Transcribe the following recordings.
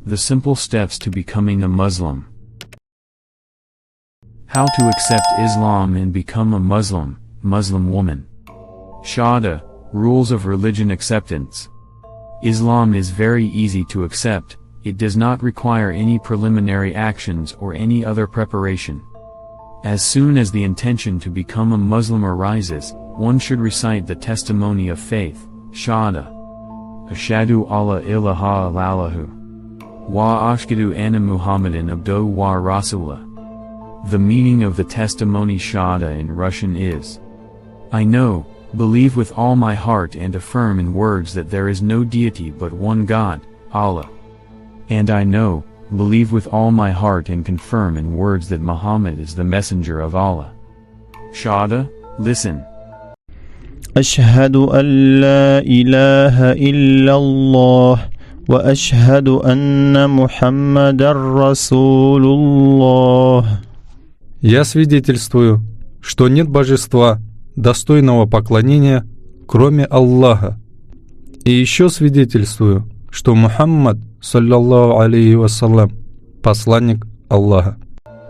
The simple steps to becoming a Muslim. How to accept Islam and become a Muslim, Muslim woman. Shahada, rules of religion acceptance. Islam is very easy to accept, it does not require any preliminary actions or any other preparation. As soon as the intention to become a Muslim arises, one should recite the testimony of faith, Shahada. Ashhadu alla ilaha illallahu. Wa ashhadu anna Muhammadan abduhu wa rasulah. The meaning of the testimony Shahada in Russian is: I know, believe with all my heart and affirm in words that there is no deity but one God, Allah. And I know, believe with all my heart and confirm in words that Muhammad is the messenger of Allah. Shahada, listen. أشهد أن لا إله إلا الله وأشهد أن محمدا رسول الله. Я свидетельствую, что нет божества, достойного поклонения, кроме Аллаха. И еще свидетельствую, что Мухаммад, саллаллаху алейхи вассалям, посланник Аллаха.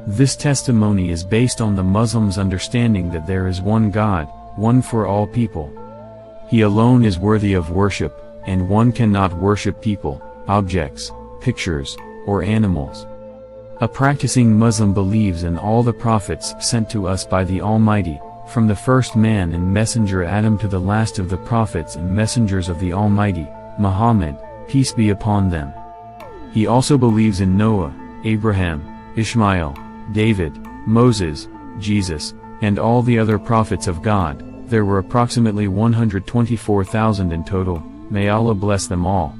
This testimony is based on the Muslims' understanding that there is one God, one for all people. He alone is worthy of worship, and one cannot worship people, objects, pictures, or animals. A practicing Muslim believes in all the prophets sent to us by the Almighty, from the first man and messenger Adam to the last of the prophets and messengers of the Almighty, Muhammad, peace be upon them. He also believes in Noah, Abraham, Ishmael, David, Moses, Jesus, and all the other prophets of God. There were approximately 124,000 in total, may Allah bless them all.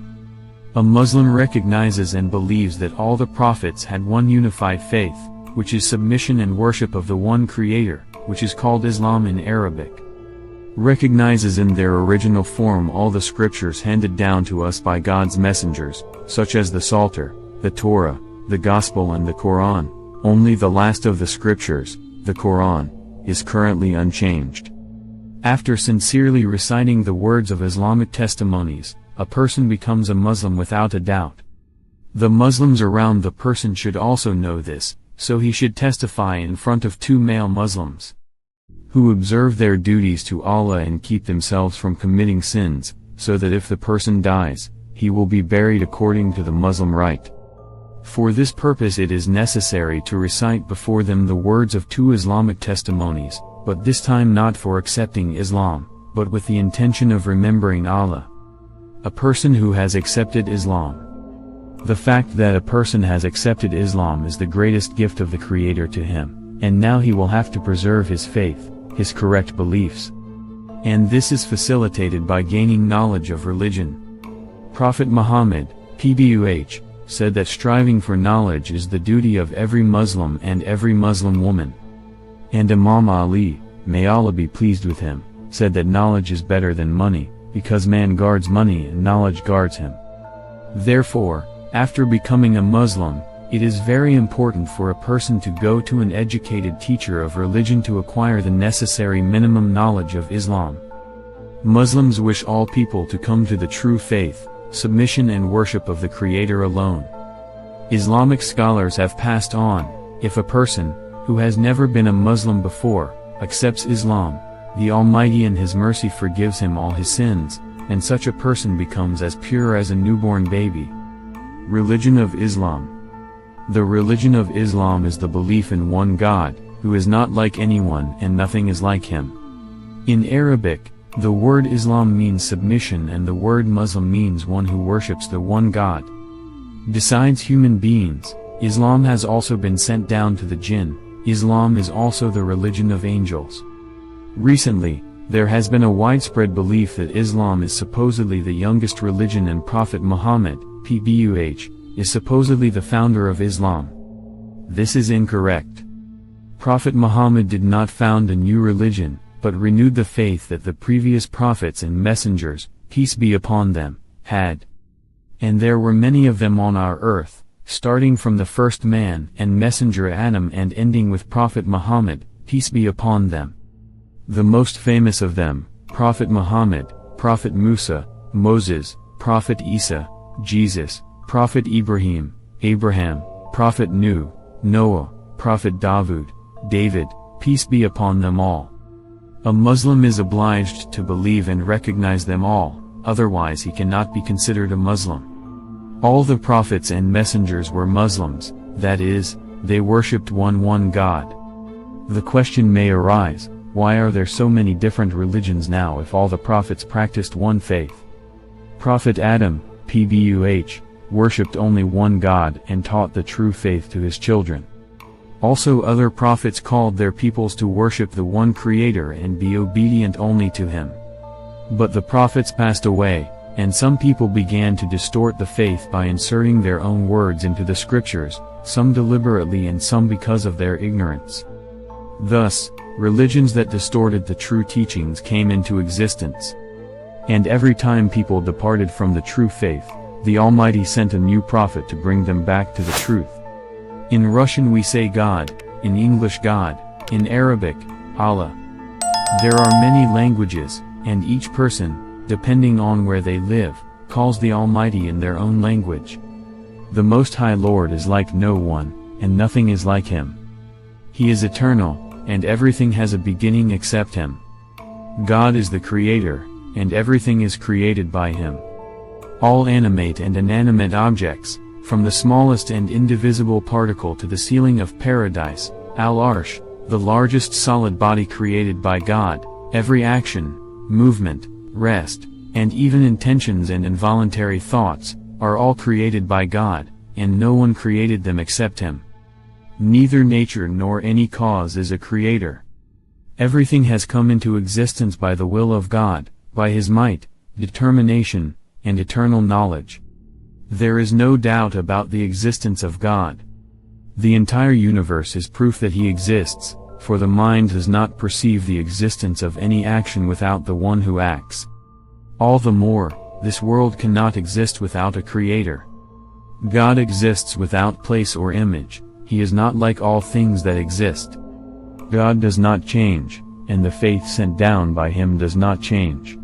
A Muslim recognizes and believes that all the prophets had one unified faith, which is submission and worship of the one Creator, which is called Islam in Arabic. Recognizes in their original form all the scriptures handed down to us by God's messengers, such as the Psalter, the Torah, the Gospel and the Quran. Only the last of the scriptures, the Quran, is currently unchanged. After sincerely reciting the words of Islamic testimonies, a person becomes a Muslim without a doubt. The Muslims around the person should also know this, so he should testify in front of two male Muslims who observe their duties to Allah and keep themselves from committing sins, so that if the person dies, he will be buried according to the Muslim rite. For this purpose it is necessary to recite before them the words of two Islamic testimonies, but this time not for accepting Islam, but with the intention of remembering Allah. A person who has accepted Islam. The fact that a person has accepted Islam is the greatest gift of the Creator to him, and now he will have to preserve his faith, his correct beliefs. And this is facilitated by gaining knowledge of religion. Prophet Muhammad, PBUH, said that striving for knowledge is the duty of every Muslim and every Muslim woman. And Imam Ali, may Allah be pleased with him, said that knowledge is better than money, because man guards money and knowledge guards him. Therefore, after becoming a Muslim, it is very important for a person to go to an educated teacher of religion to acquire the necessary minimum knowledge of Islam. Muslims wish all people to come to the true faith, submission and worship of the Creator alone. Islamic scholars have passed on, if a person, who has never been a Muslim before, accepts Islam, the Almighty in His mercy forgives him all his sins, and such a person becomes as pure as a newborn baby. Religion of Islam. The religion of Islam is the belief in one God, who is not like anyone and nothing is like him. In Arabic, the word Islam means submission and the word Muslim means one who worships the one God. Besides human beings, Islam has also been sent down to the jinn. Islam is also the religion of angels. Recently, there has been a widespread belief that Islam is supposedly the youngest religion and Prophet Muhammad, PBUH, is supposedly the founder of Islam. This is incorrect. Prophet Muhammad did not found a new religion, but renewed the faith that the previous prophets and messengers, peace be upon them, had. And there were many of them on our earth, starting from the first man and messenger Adam and ending with Prophet Muhammad, peace be upon them. The most famous of them, Prophet Muhammad, Prophet Musa, Moses, Prophet Isa, Jesus, Prophet Ibrahim, Abraham, Prophet Nuh, Noah, Prophet Dawood, David, peace be upon them all. A Muslim is obliged to believe and recognize them all, otherwise he cannot be considered a Muslim. All the prophets and messengers were Muslims, that is, they worshipped one God. The question may arise, why are there so many different religions now if all the prophets practiced one faith? Prophet Adam, PBUH, worshipped only one God and taught the true faith to his children. Also other prophets called their peoples to worship the one Creator and be obedient only to Him. But the prophets passed away, and some people began to distort the faith by inserting their own words into the scriptures, some deliberately and some because of their ignorance. Thus, religions that distorted the true teachings came into existence. And every time people departed from the true faith, the Almighty sent a new prophet to bring them back to the truth. In Russian we say God, in English God, in Arabic, Allah. There are many languages, and each person, depending on where they live, calls the Almighty in their own language. The Most High Lord is like no one, and nothing is like Him. He is eternal, and everything has a beginning except Him. God is the Creator, and everything is created by Him. All animate and inanimate objects, from the smallest and indivisible particle to the ceiling of paradise, Al-Arsh, the largest solid body created by God, every action, movement, rest, and even intentions and involuntary thoughts, are all created by God, and no one created them except Him. Neither nature nor any cause is a creator. Everything has come into existence by the will of God, by His might, determination, and eternal knowledge. There is no doubt about the existence of God. The entire universe is proof that He exists, for the mind does not perceive the existence of any action without the one who acts. All the more, this world cannot exist without a creator. God exists without place or image, He is not like all things that exist. God does not change, and the faith sent down by Him does not change.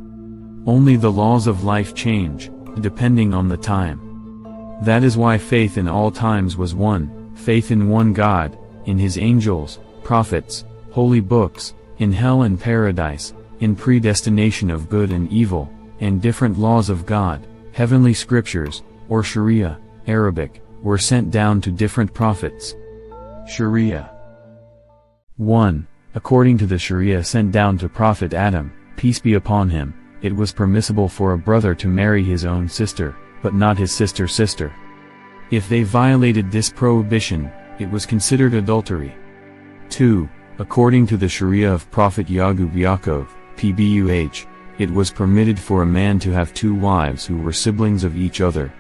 Only the laws of life change, depending on the time. That is why faith in all times was one, faith in one God, in His angels, prophets, holy books, in hell and paradise, in predestination of good and evil, and different laws of God, heavenly scriptures, or Shariah, Arabic, were sent down to different prophets. Shariah 1. According to the Shariah sent down to Prophet Adam, peace be upon him, it was permissible for a brother to marry his own sister, but not his sister's sister. If they violated this prohibition, it was considered adultery. 2. According to the Shariah of Prophet Yaakov, PBUH, it was permitted for a man to have 2 wives who were siblings of each other.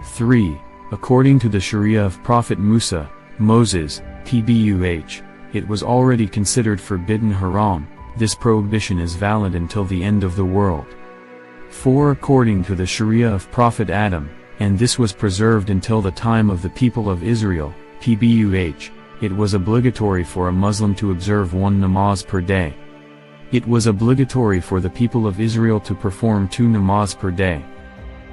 3. According to the Shariah of Prophet Moses, PBUH, it was already considered forbidden haram. This prohibition is valid until the end of the world. 4. According to the Shariah of Prophet Adam, and this was preserved until the time of the people of Israel, PBUH, it was obligatory for a Muslim to observe 1 namaz per day. It was obligatory for the people of Israel to perform 2 namaz per day.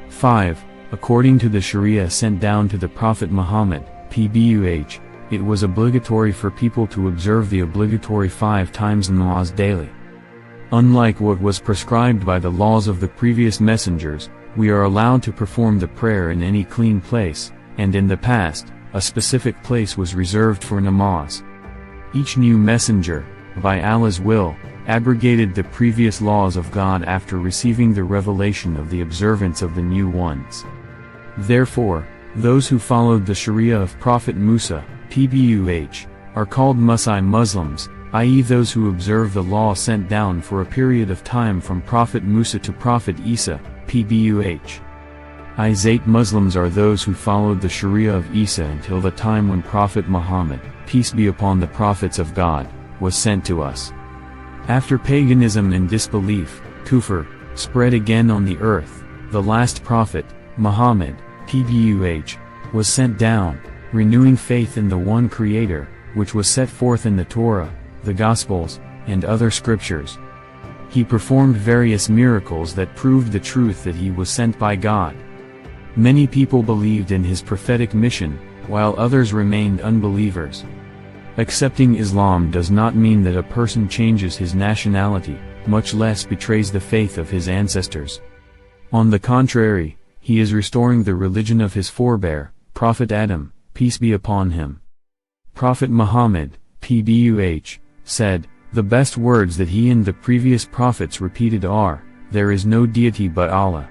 5. According to the Shariah sent down to the Prophet Muhammad, PBUH, it was obligatory for people to observe the obligatory 5 times namaz daily. Unlike what was prescribed by the laws of the previous messengers, we are allowed to perform the prayer in any clean place, and in the past, a specific place was reserved for namaz. Each new messenger, by Allah's will, abrogated the previous laws of God after receiving the revelation of the observance of the new ones. Therefore, those who followed the Shariah of Prophet Musa, PBUH, are called Muslims, i.e. those who observe the law sent down for a period of time from Prophet Musa to Prophet Isa, PBUH. Izate Muslims are those who followed the Shariah of Isa until the time when Prophet Muhammad, peace be upon the prophets of God, was sent to us. After paganism and disbelief, kufr, spread again on the earth, the last prophet, Muhammad, PBUH, was sent down, renewing faith in the one Creator, which was set forth in the Torah, the Gospels, and other scriptures. He performed various miracles that proved the truth that he was sent by God. Many people believed in his prophetic mission, while others remained unbelievers. Accepting Islam does not mean that a person changes his nationality, much less betrays the faith of his ancestors. On the contrary, he is restoring the religion of his forebear, Prophet Adam, peace be upon him. Prophet Muhammad, PBUH, said, "The best words that he and the previous prophets repeated are, 'There is no deity but Allah.'"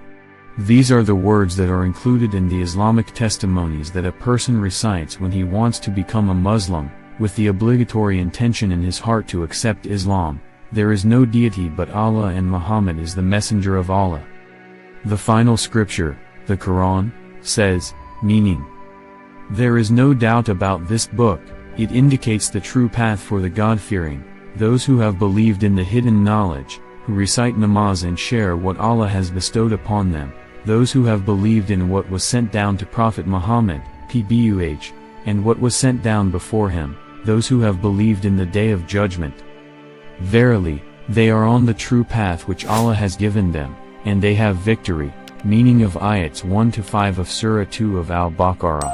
These are the words that are included in the Islamic testimonies that a person recites when he wants to become a Muslim, with the obligatory intention in his heart to accept Islam. There is no deity but Allah and Muhammad is the messenger of Allah. The final scripture, the Quran, says, meaning, "There is no doubt about this book, it indicates the true path for the God-fearing, those who have believed in the hidden knowledge, who recite namaz and share what Allah has bestowed upon them, those who have believed in what was sent down to Prophet Muhammad, PBUH, and what was sent down before him, those who have believed in the Day of Judgment. Verily, they are on the true path which Allah has given them, and they have victory." Meaning of ayats 1 to 5 of Surah 2 of Al-Baqarah.